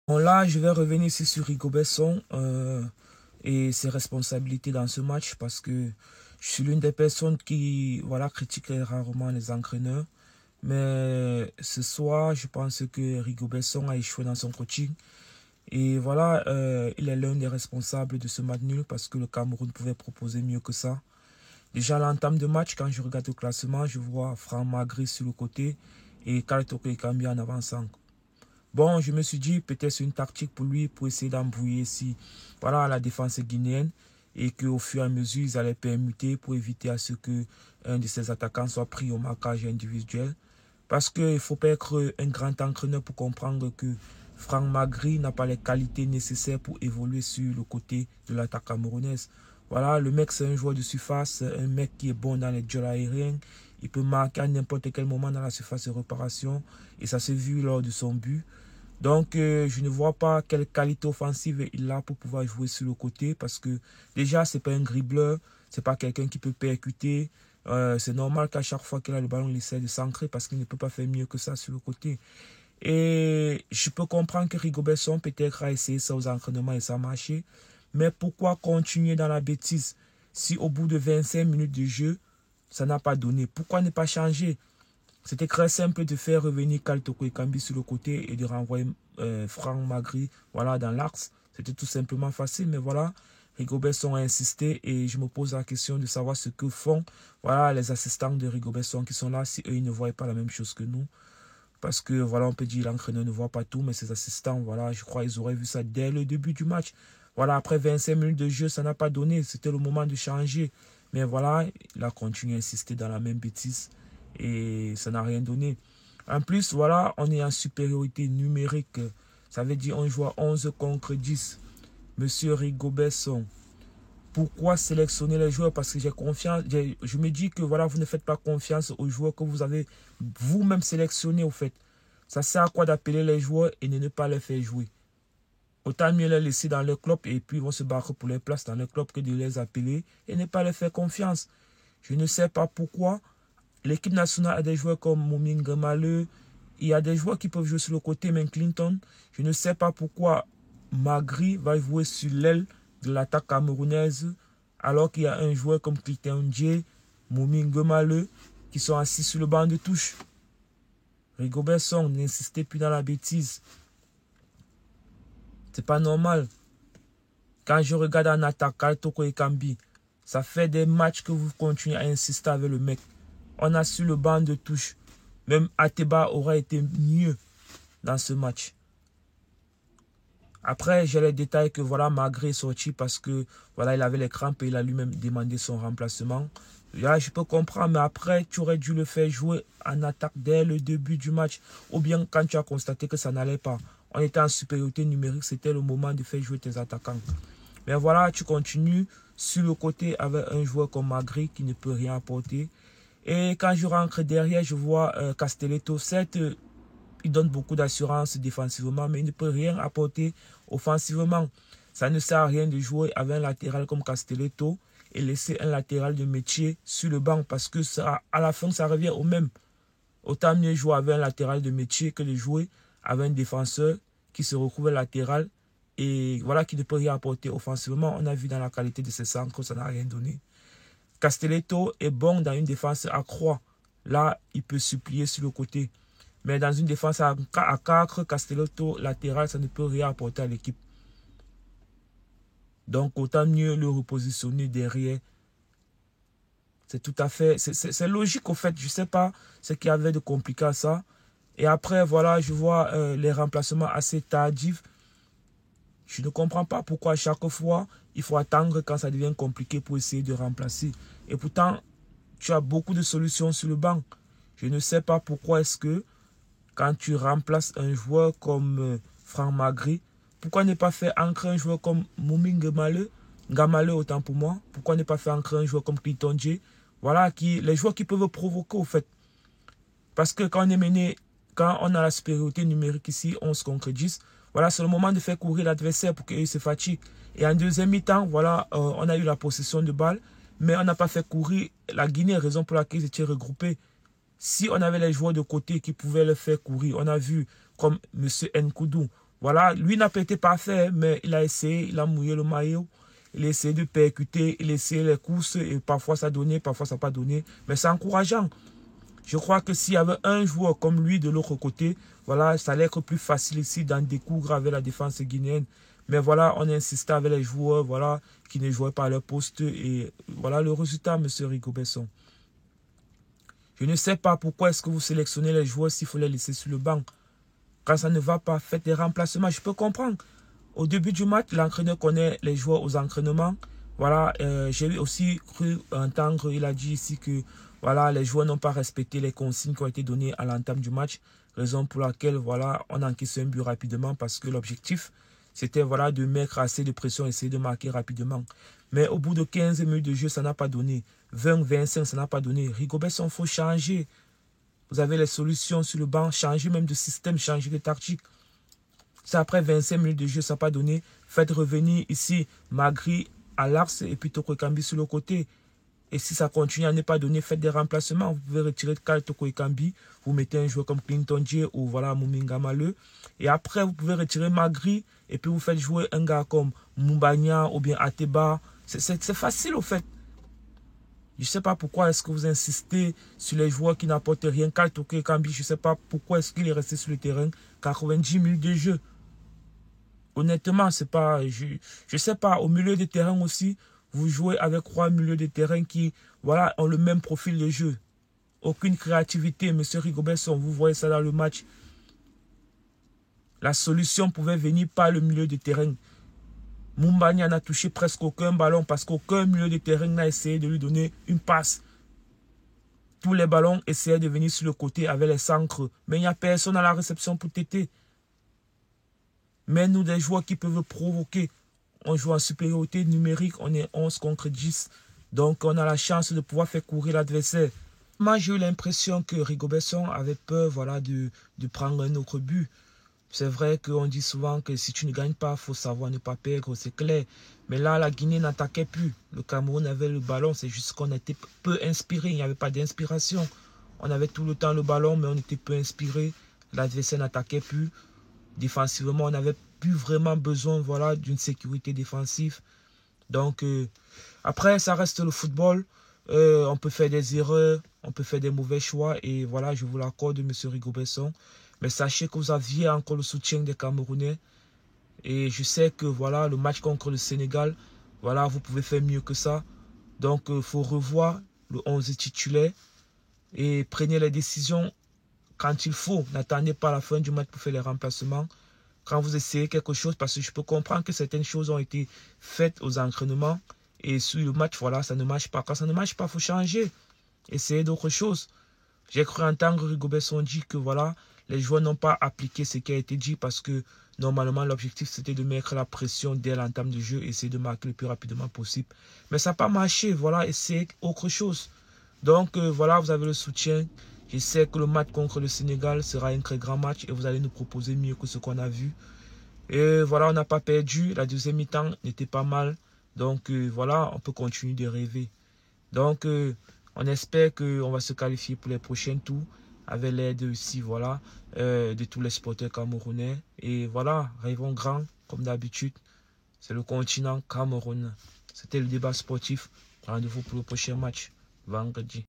Bon, là, je vais revenir ici sur Rigobert Song et ses responsabilités dans ce match parce que je suis l'une des personnes qui voilà, critique rarement les entraîneurs. Mais ce soir, je pense que Rigobert Song a échoué dans son coaching. Et voilà, il est l'un des responsables de ce match nul parce que le Cameroun pouvait proposer mieux que ça. Déjà à l'entame de match, quand je regarde le classement, je vois Franck Magri sur le côté et Karl Toko Ekambi en avant-centre. Bon, je me suis dit peut-être c'est une tactique pour lui pour essayer d'embrouiller si voilà, la défense guinéenne et qu'au fur et à mesure, ils allaient permuter pour éviter à ce que un de ses attaquants soit pris au marquage individuel. Parce qu'il ne faut pas être un grand entraîneur pour comprendre que Franck Magri n'a pas les qualités nécessaires pour évoluer sur le côté de l'attaque camerounaise. Voilà, le mec c'est un joueur de surface, un mec qui est bon dans les duels aériens. Il peut marquer à n'importe quel moment dans la surface de réparation. Et ça s'est vu lors de son but. Donc, je ne vois pas quelle qualité offensive il a pour pouvoir jouer sur le côté parce que déjà, c'est pas un dribbleur, c'est pas quelqu'un qui peut percuter. C'est normal qu'à chaque fois qu'il a le ballon, il essaie de s'ancrer parce qu'il ne peut pas faire mieux que ça sur le côté. Et je peux comprendre que Rigobert Song peut-être a essayé ça aux entraînements et ça a marché. Mais pourquoi continuer dans la bêtise si au bout de 25 minutes de jeu, ça n'a pas donné? Pourquoi ne pas changer? C'était très simple de faire revenir Karl Toko Ekambi sur le côté et de renvoyer Franck Magri voilà, dans l'axe. C'était tout simplement facile, mais voilà, Rigobert Song a insisté et je me pose la question de savoir ce que font voilà, les assistants de Rigobert Song qui sont là, si eux ils ne voient pas la même chose que nous. Parce que voilà, on peut dire l'entraîneur ne voit pas tout, mais ses assistants, voilà, je crois qu'ils auraient vu ça dès le début du match. Voilà, après 25 minutes de jeu, ça n'a pas donné. C'était le moment de changer. Mais voilà, il a continué à insister dans la même bêtise et ça n'a rien donné. En plus, voilà, on est en supériorité numérique. Ça veut dire on joue à 11 contre 10. Monsieur Rigobert Song, pourquoi sélectionner les joueurs? Parce que j'ai confiance. Je me dis que voilà, vous ne faites pas confiance aux joueurs que vous avez vous-même sélectionnés au fait. Ça sert à quoi d'appeler les joueurs et de ne pas les faire jouer? Autant mieux les laisser dans le club et puis ils vont se battre pour les places dans le club que de les appeler et ne pas les faire confiance. Je ne sais pas pourquoi. L'équipe nationale a des joueurs comme Mouming Maleu. Il y a des joueurs qui peuvent jouer sur le côté, même Clinton. Je ne sais pas pourquoi Magri va jouer sur l'aile de l'attaque camerounaise alors qu'il y a un joueur comme Clinton J, Mouming Maleu qui sont assis sur le banc de touche. Rigobert Song, n'insistez plus dans la bêtise. C'est pas normal. Quand je regarde en attaque, Karl Toko Ekambi, ça fait des matchs que vous continuez à insister avec le mec. On a su le banc de touche. Même Ateba aurait été mieux dans ce match. Après, j'ai les détails que voilà, Magri est sorti parce que voilà, il avait les crampes et il a lui-même demandé son remplacement. Là, je peux comprendre, mais après, tu aurais dû le faire jouer en attaque dès le début du match. Ou bien quand tu as constaté que ça n'allait pas. On était en supériorité numérique, c'était le moment de faire jouer tes attaquants. Mais voilà, tu continues sur le côté avec un joueur comme Magri qui ne peut rien apporter. Et quand je rentre derrière, je vois Castelletto. Certes, il donne beaucoup d'assurance défensivement, mais il ne peut rien apporter offensivement. Ça ne sert à rien de jouer avec un latéral comme Castelletto et laisser un latéral de métier sur le banc parce que ça, à la fin, ça revient au même. Autant mieux jouer avec un latéral de métier que de jouer avec un défenseur qui se retrouve latéral et voilà, qui ne peut rien apporter offensivement. On a vu dans la qualité de ses centres que ça n'a rien donné. Castelletto est bon dans une défense à croix. Là, il peut supplier sur le côté. Mais dans une défense à 4, Castelletto latéral, ça ne peut rien apporter à l'équipe. Donc, autant mieux le repositionner derrière. C'est tout à fait... C'est logique, au fait. Je ne sais pas ce qu'il y avait de compliqué à ça. Et après, voilà, je vois les remplacements assez tardifs. Je ne comprends pas pourquoi à chaque fois, il faut attendre quand ça devient compliqué pour essayer de remplacer. Et pourtant, tu as beaucoup de solutions sur le banc. Je ne sais pas pourquoi est-ce que quand tu remplaces un joueur comme Franck Magri, pourquoi ne pas faire ancrer un joueur comme Mouming Gamaleu autant pour moi. Pourquoi ne pas faire ancrer un joueur comme Clinton J. Voilà, les joueurs qui peuvent provoquer au fait. Parce que quand on est mené, quand on a la supériorité numérique ici, 11 contre 10, voilà, c'est le moment de faire courir l'adversaire pour qu'il se fatigue. Et en deuxième mi-temps, voilà, on a eu la possession de balle, mais on n'a pas fait courir la Guinée, raison pour laquelle ils étaient regroupés. Si on avait les joueurs de côté qui pouvaient le faire courir, on a vu comme M. Nkoudou, Voilà, lui n'a pas été parfait, mais il a essayé, il a mouillé le maillot. Il a essayé de percuter, il a essayé les courses et parfois ça donnait, parfois ça n'a pas donné. Mais c'est encourageant. Je crois que s'il y avait un joueur comme lui de l'autre côté, voilà, ça allait être plus facile ici d'en découvrir avec la défense guinéenne. Mais voilà, on insistait avec les joueurs voilà, qui ne jouaient pas à leur poste. Et voilà le résultat, M. Rigobert-Song. Je ne sais pas pourquoi est-ce que vous sélectionnez les joueurs s'il faut les laisser sur le banc. Quand ça ne va pas, faites des remplacements. Je peux comprendre. Au début du match, l'entraîneur connaît les joueurs aux entraînements. Voilà, j'ai aussi cru entendre, il a dit ici que voilà, les joueurs n'ont pas respecté les consignes qui ont été données à l'entame du match. Raison pour laquelle voilà, on a encaissé un but rapidement parce que l'objectif, c'était voilà, de mettre assez de pression, essayer de marquer rapidement. Mais au bout de 15 minutes de jeu, ça n'a pas donné. 20, 25, ça n'a pas donné. Rigobert, il faut changer. Vous avez les solutions sur le banc, changer même de système, changer de tactique. C'est après 25 minutes de jeu, ça n'a pas donné. Faites revenir ici Magri à l'axe et puis Toko Ekambi sur le côté. Et si ça continue à ne pas donner, faites des remplacements. Vous pouvez retirer Kyle Toko Ekambi. Vous mettez un joueur comme Clinton J ou voilà Muminga Maleu. Et après, vous pouvez retirer Magri et puis vous faites jouer un gars comme Mumbanya ou bien Ateba. C'est facile au fait. Je ne sais pas pourquoi est-ce que vous insistez sur les joueurs qui n'apportent rien. Kyle Toko Ekambi, je ne sais pas pourquoi est-ce qu'il est resté sur le terrain 90 minutes de jeu. Honnêtement, c'est pas, je sais pas, au milieu de terrain aussi, vous jouez avec 3 milieux de terrain qui voilà, ont le même profil de jeu. Aucune créativité, M. Rigobert-Song, vous voyez ça dans le match. La solution pouvait venir par le milieu de terrain. Mumbanya n'a touché presque aucun ballon parce qu'aucun milieu de terrain n'a essayé de lui donner une passe. Tous les ballons essayaient de venir sur le côté avec les centres. Mais il n'y a personne à la réception pour téter. Mais nous, des joueurs qui peuvent provoquer. On joue en supériorité numérique, on est 11 contre 10. Donc, on a la chance de pouvoir faire courir l'adversaire. Moi, j'ai eu l'impression que Rigobert-Song avait peur voilà, de prendre un autre but. C'est vrai qu'on dit souvent que si tu ne gagnes pas, il faut savoir ne pas perdre, c'est clair. Mais là, la Guinée n'attaquait plus. Le Cameroun avait le ballon, c'est juste qu'on était peu inspiré, il n'y avait pas d'inspiration. On avait tout le temps le ballon, mais on était peu inspiré. L'adversaire n'attaquait plus. Défensivement, on n'avait plus vraiment besoin voilà, d'une sécurité défensive. Donc, après, ça reste le football. On peut faire des erreurs, on peut faire des mauvais choix. Et voilà, je vous l'accorde, M. Rigobert-Song. Mais sachez que vous aviez encore le soutien des Camerounais. Et je sais que voilà, le match contre le Sénégal, voilà, vous pouvez faire mieux que ça. Donc, il faut revoir le 11 titulaire. Et prenez les décisions quand il faut. N'attendez pas la fin du match pour faire les remplacements. Quand vous essayez quelque chose, parce que je peux comprendre que certaines choses ont été faites aux entraînements. Et sur le match, voilà, ça ne marche pas. Quand ça ne marche pas, il faut changer. Essayez d'autres choses. J'ai cru entendre Rigobert-Song dire que voilà, les joueurs n'ont pas appliqué ce qui a été dit parce que normalement l'objectif c'était de mettre la pression dès l'entame du jeu, essayer de marquer le plus rapidement possible. Mais ça n'a pas marché, voilà, essayez autre chose. Donc voilà, vous avez le soutien. Je sais que le match contre le Sénégal sera un très grand match et vous allez nous proposer mieux que ce qu'on a vu. Et voilà, on n'a pas perdu. La deuxième mi-temps n'était pas mal. Donc voilà, on peut continuer de rêver. Donc on espère qu'on va se qualifier pour les prochains tours avec l'aide aussi, voilà, de tous les sporteurs camerounais. Et voilà, rêvons grand, comme d'habitude. C'est le continent Cameroun. C'était le débat sportif. Rendez-vous pour le prochain match, vendredi.